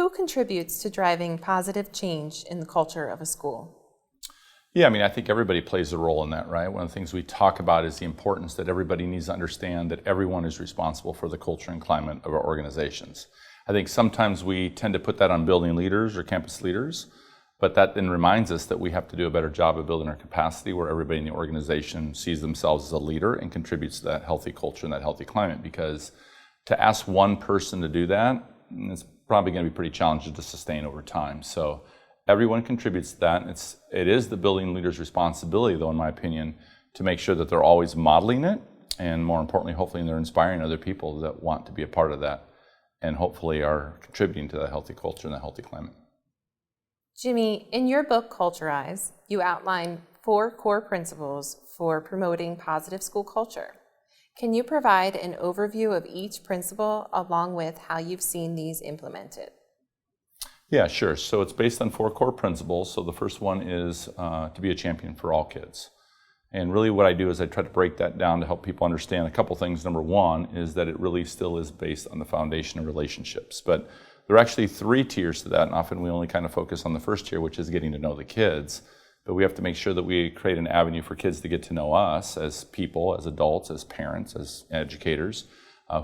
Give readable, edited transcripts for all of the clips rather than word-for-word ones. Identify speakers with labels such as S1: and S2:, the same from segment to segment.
S1: Who contributes to driving positive change in the culture of a school?
S2: Yeah, I think everybody plays a role in that, right? One of the things we talk about is the importance that everybody needs to understand that everyone is responsible for the culture and climate of our organizations. I think sometimes we tend to put that on building leaders or campus leaders, but that then reminds us that we have to do a better job of building our capacity where everybody in the organization sees themselves as a leader and contributes to that healthy culture and that healthy climate, because to ask one person to do that, it's probably going to be pretty challenging to sustain over time. So everyone contributes to that. It is the building leader's responsibility, though, in my opinion, to make sure that they're always modeling it, and more importantly, hopefully they're inspiring other people that want to be a part of that, and hopefully are contributing to that healthy culture and that healthy climate.
S1: Jimmy, in your book, Culturize, you outline 4 core principles for promoting positive school culture. Can you provide an overview of each principle along with how you've seen these implemented?
S2: Yeah, sure. So it's based on 4 core principles. So the first one is to be a champion for all kids. And really what I do is I try to break that down to help people understand a couple things. Number one is that it really still is based on the foundation of relationships. But there are actually 3 tiers to that, and often we only kind of focus on the first tier, which is getting to know the kids. But we have to make sure that we create an avenue for kids to get to know us as people, as adults, as parents, as educators,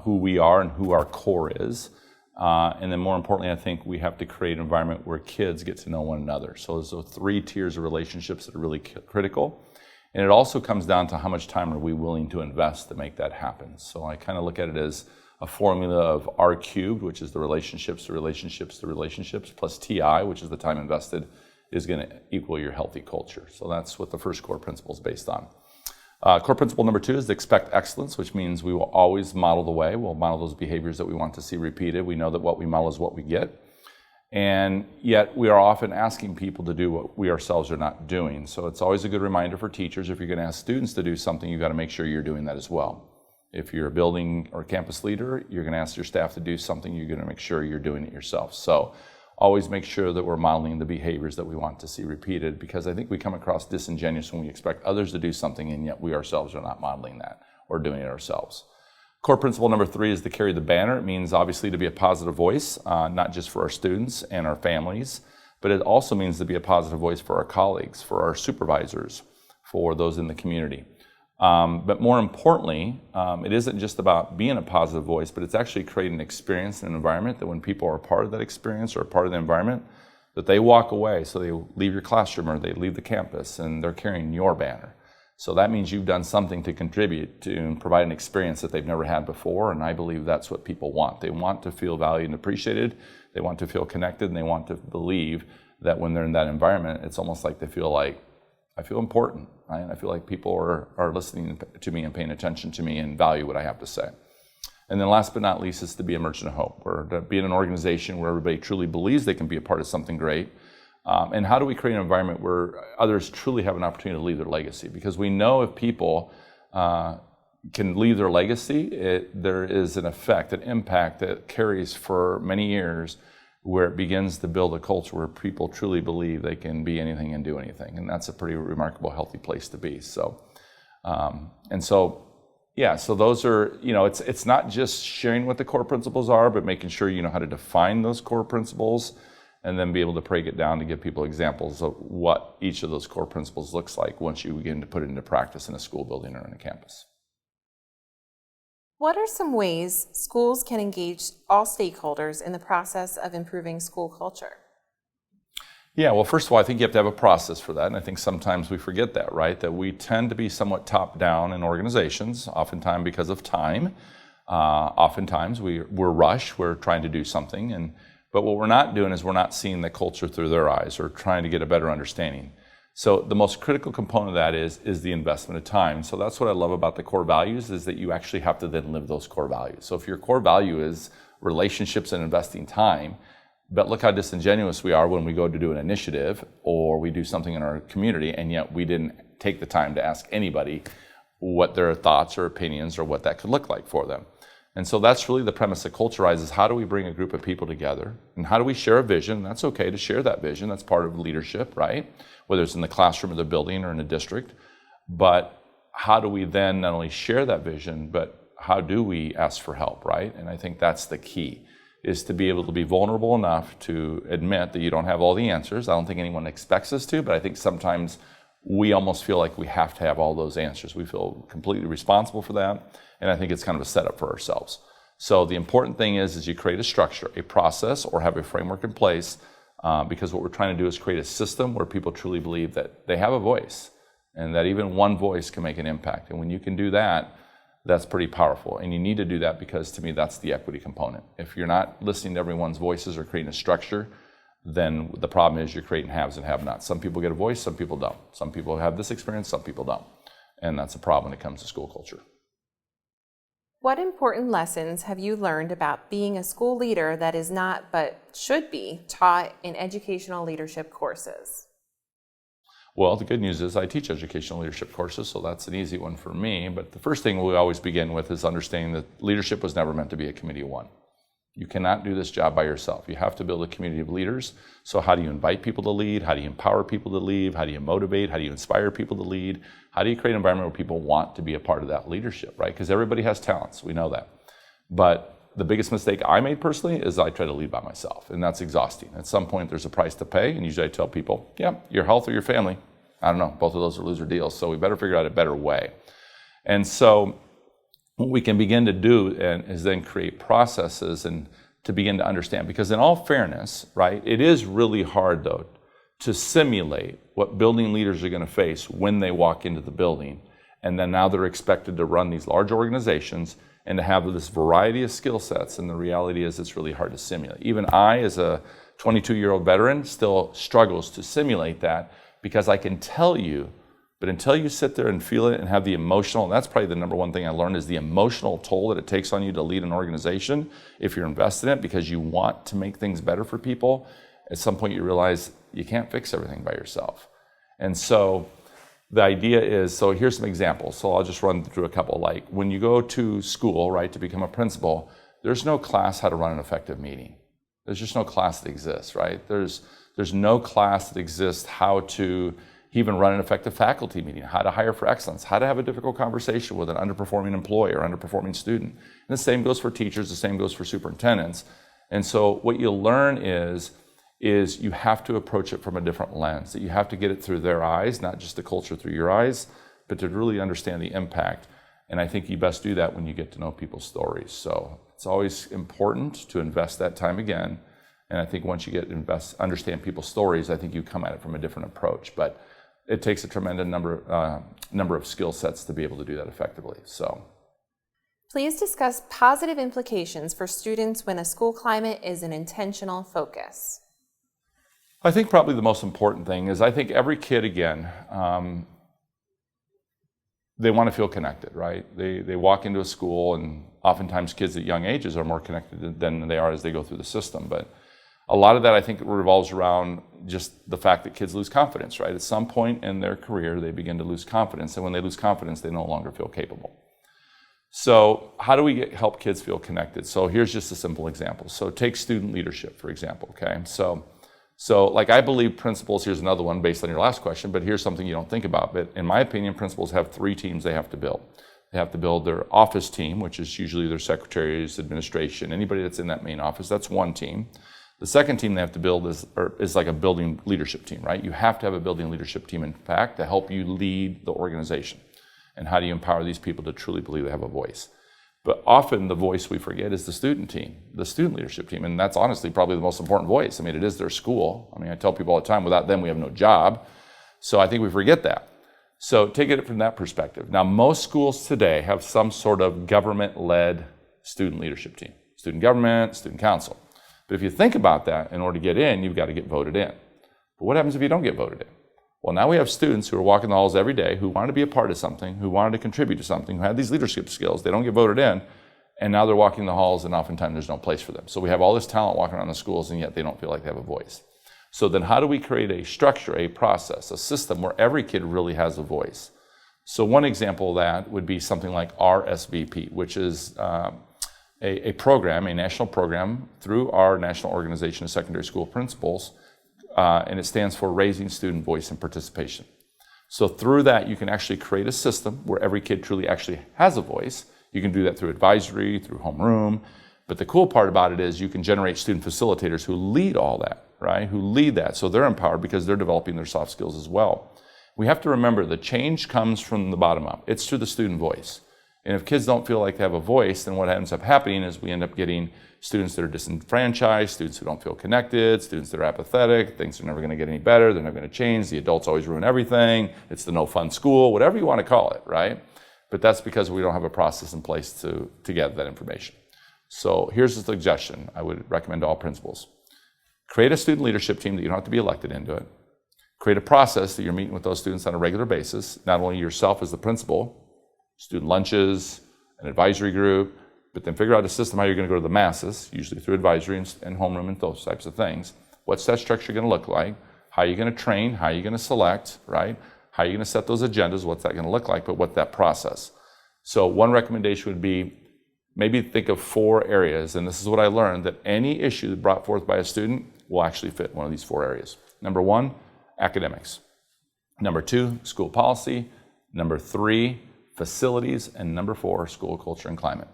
S2: who we are and who our core is. And then more importantly, I think we have to create an environment where kids get to know one another. So there's those 3 tiers of relationships that are really critical. And it also comes down to how much time are we willing to invest to make that happen. So I kind of look at it as a formula of R cubed, which is the relationships to relationships to relationships, plus TI, which is the time invested, is going to equal your healthy culture. So that's what the first core principle is based on. Core principle number 2 is to expect excellence, which means we will always model the way. We'll model those behaviors that we want to see repeated. We know that what we model is what we get. And yet we are often asking people to do what we ourselves are not doing. So it's always a good reminder for teachers, if you're going to ask students to do something, you've got to make sure you're doing that as well. If you're a building or campus leader, you're going to ask your staff to do something, you're going to make sure you're doing it yourself. So always make sure that we're modeling the behaviors that we want to see repeated, because I think we come across disingenuous when we expect others to do something and yet we ourselves are not modeling that or doing it ourselves. Core principle number 3 is to carry the banner. It means obviously to be a positive voice, not just for our students and our families, but it also means to be a positive voice for our colleagues, for our supervisors, for those in the community. But more importantly, it isn't just about being a positive voice, but it's actually creating an experience and an environment that when people are a part of that experience or a part of the environment, that they walk away. So they leave your classroom or they leave the campus and they're carrying your banner. So that means you've done something to contribute to provide an experience that they've never had before. And I believe that's what people want. They want to feel valued and appreciated. They want to feel connected, and they want to believe that when they're in that environment, it's almost like they feel like, I feel important, right? I feel like people are listening to me and paying attention to me and value what I have to say. And then last but not least is to be a merchant of hope, or to be in an organization where everybody truly believes they can be a part of something great. And how do we create an environment where others truly have an opportunity to leave their legacy? Because we know if people can leave their legacy, there is an effect, an impact that carries for many years, where it begins to build a culture where people truly believe they can be anything and do anything. And that's a pretty remarkable, healthy place to be. So, so those are, it's not just sharing what the core principles are, but making sure you know how to define those core principles and then be able to break it down to give people examples of what each of those core principles looks like once you begin to put it into practice in a school building or in a campus.
S1: What are some ways schools can engage all stakeholders in the process of improving school culture?
S2: Yeah, well, first of all, I think you have to have a process for that. And I think sometimes we forget that, right? That we tend to be somewhat top-down in organizations, oftentimes because of time. Oftentimes we're rushed, we're trying to do something. But what we're not doing is we're not seeing the culture through their eyes or trying to get a better understanding. So the most critical component of that is the investment of time. So that's what I love about the core values, is that you actually have to then live those core values. So if your core value is relationships and investing time, but look how disingenuous we are when we go to do an initiative or we do something in our community, and yet we didn't take the time to ask anybody what their thoughts or opinions or what that could look like for them. And so that's really the premise of Culturize, is how do we bring a group of people together, and how do we share a vision? That's okay to share that vision. That's part of leadership, right? Whether it's in the classroom or the building or in a district. But how do we then not only share that vision, but how do we ask for help, right? And I think that's the key. is to be able to be vulnerable enough to admit that you don't have all the answers. I don't think anyone expects us to, but I think sometimes we almost feel like we have to have all those answers. We feel completely responsible for that, and I think it's kind of a setup for ourselves. So the important thing is you create a structure, a process, or have a framework in place, because what we're trying to do is create a system where people truly believe that they have a voice, and that even one voice can make an impact. And when you can do that, that's pretty powerful. And you need to do that because, to me, that's the equity component. If you're not listening to everyone's voices or creating a structure, then the problem is you're creating haves and have-nots. Some people get a voice, some people don't. Some people have this experience, some people don't. And that's a problem when it comes to school culture.
S1: What important lessons have you learned about being a school leader that is not, but should be, taught in educational leadership courses?
S2: Well, the good news is I teach educational leadership courses, so that's an easy one for me. But the first thing we always begin with is understanding that leadership was never meant to be a committee of one. You cannot do this job by yourself. You have to build a community of leaders. So how do you invite people to lead? How do you empower people to lead? How do you motivate? How do you inspire people to lead? How do you create an environment where people want to be a part of that leadership, right? Because everybody has talents, we know that. But the biggest mistake I made personally is I try to lead by myself, and that's exhausting. At some point, there's a price to pay, and usually I tell people, yeah, your health or your family. I don't know, both of those are loser deals, so we better figure out a better way. And so what we can begin to do is then create processes and to begin to understand, because in all fairness, right, it is really hard, though, to simulate what building leaders are going to face when they walk into the building, and then now they're expected to run these large organizations and to have this variety of skill sets, and the reality is it's really hard to simulate. Even I, as a 22-year-old veteran, still struggles to simulate that, because I can tell you, but until you sit there and feel it and have the emotional, and that's probably the number one thing I learned, is the emotional toll that it takes on you to lead an organization if you're invested in it because you want to make things better for people. At some point you realize you can't fix everything by yourself. And so the idea is, so here's some examples. So I'll just run through a couple. Like when you go to school, right, to become a principal, there's no class how to run an effective meeting. There's just no class that exists, right? There's no class that exists how to even run an effective faculty meeting, how to hire for excellence, how to have a difficult conversation with an underperforming employee or underperforming student. And the same goes for teachers, the same goes for superintendents. And so what you'll learn is you have to approach it from a different lens, that you have to get it through their eyes, not just the culture through your eyes, but to really understand the impact. And I think you best do that when you get to know people's stories. So it's always important to invest that time again. And I think once you understand people's stories, I think you come at it from a different approach. But it takes a tremendous number of skill sets to be able to do that effectively. So,
S1: please discuss positive implications for students when a school climate is an intentional focus.
S2: I think probably the most important thing is I think every kid, again, they want to feel connected, right? They walk into a school, and oftentimes kids at young ages are more connected than they are as they go through the system. But a lot of that, I think, revolves around just the fact that kids lose confidence, right? At some point in their career, they begin to lose confidence. And when they lose confidence, they no longer feel capable. So how do we help kids feel connected? So here's just a simple example. So take student leadership, for example, okay? So like I believe principals, here's another one based on your last question, but here's something you don't think about. But in my opinion, principals have 3 teams they have to build. They have to build their office team, which is usually their secretaries, administration, anybody that's in that main office. That's one team. The second team they have to build is like a building leadership team, right? You have to have a building leadership team, in fact, to help you lead the organization. And how do you empower these people to truly believe they have a voice? But often the voice we forget is the student team, the student leadership team. And that's honestly probably the most important voice. I mean, it is their school. I mean, I tell people all the time, without them, we have no job. So I think we forget that. So take it from that perspective. Now, most schools today have some sort of government-led student leadership team, student government, student council. But if you think about that, in order to get in, you've got to get voted in. But what happens if you don't get voted in? Well, now we have students who are walking the halls every day, who wanted to be a part of something, who wanted to contribute to something, who had these leadership skills. They don't get voted in, and now they're walking the halls, and oftentimes there's no place for them. So we have all this talent walking around the schools, and yet they don't feel like they have a voice. So then how do we create a structure, a process, a system where every kid really has a voice? So one example of that would be something like RSVP, which is a program, a national program through our National Organization of Secondary School Principals, and it stands for Raising Student Voice and Participation. So through that, you can actually create a system where every kid truly actually has a voice. You can do that through advisory, through homeroom, But the cool part about it is you can generate student facilitators who lead all that, right? Who lead that. So they're empowered because they're developing their soft skills as well. We have to remember the change comes from the bottom up. It's through the student voice. And if kids don't feel like they have a voice, then what ends up happening is we end up getting students that are disenfranchised, students who don't feel connected, students that are apathetic, things are never going to get any better, they're never going to change, the adults always ruin everything, it's the no fun school, whatever you want to call it, right? But that's because we don't have a process in place to gather that information. So here's a suggestion I would recommend to all principals. Create a student leadership team that you don't have to be elected into it. Create a process that you're meeting with those students on a regular basis, not only yourself as the principal, student lunches, an advisory group, but then figure out a system how you're going to go to the masses, usually through advisory and homeroom and those types of things. What's that structure going to look like? How are you going to train? How are you going to select, right? How are you going to set those agendas? What's that going to look like? But what's that process? So one recommendation would be maybe think of 4 areas, and this is what I learned, that any issue brought forth by a student will actually fit one of these 4 areas. Number 1, academics. Number 2, school policy. Number 3, facilities. And number 4, school culture and climate.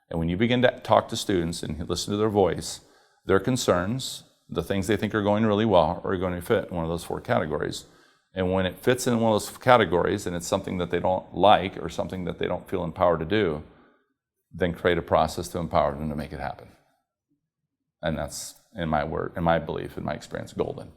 S2: And when you begin to talk to students and listen to their voice, their concerns, the things they think are going really well, are going to fit in one of those 4 categories. And when it fits in one of those categories and it's something that they don't like or something that they don't feel empowered to do, then create a process to empower them to make it happen. And that's, in my belief, in my experience, golden.